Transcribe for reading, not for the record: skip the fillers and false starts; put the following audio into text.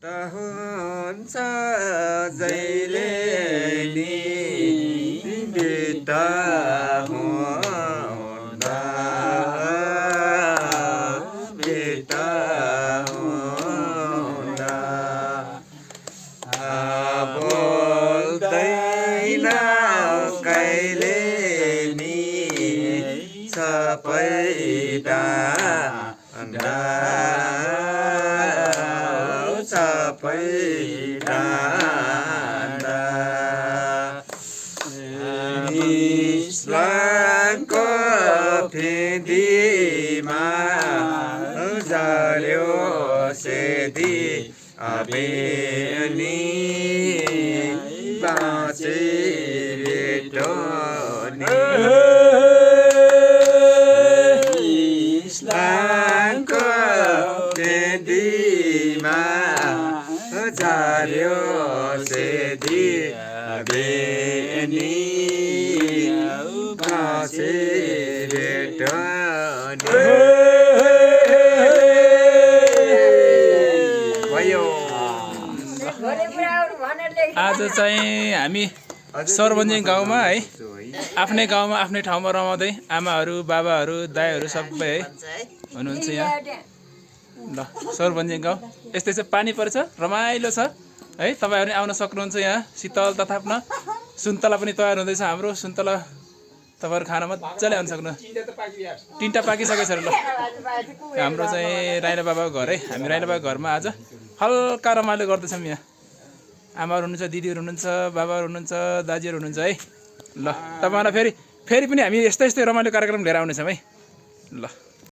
हुन्छ जहिले नि बिता हुँदा बिता हुँदा बोल्दैन कहिले नि सबै सबै इस्लामको फेदीमा झर्यो सेदी अबेनी बाँचे भेटो इस्लामको फेदीमा झर्यो सेदी अबेनी बाँचे भेटो आज चाहिँ हामी सरबन्जी गाउँमा है आफ्नै गाउँमा आफ्नै ठाउँमा रमाउँदै आमाहरू बाबाहरू दाइहरू सबै है हुनुहुन्छ यहाँ ल सरबन्जी गाउँ यस्तै चाहिँ पानी पर्छ रमाइलो छ है तपाईँहरू आउन सक्नुहुन्छ यहाँ शीतल तथाप्न सुन्तला पनि तयार हुँदैछ हाम्रो सुन्तला तपाईँहरू खान मजाले आउन सक्नु तिनवटा पाकिसकेको छ ल हाम्रो चाहिँ राइना बाबाको घर है हामी राइना बाबाको घरमा आज हल्का रमाइलो गर्दैछौँ यहाँ आमाहरू हुनुहुन्छ दिदीहरू हुनुहुन्छ बाबाहरू हुनुहुन्छ दाजुहरू हुनुहुन्छ है ल तपाईँहरूलाई फेरि पनि हामी यस्तै रमाइलो कार्यक्रम लिएर आउनेछौँ है ल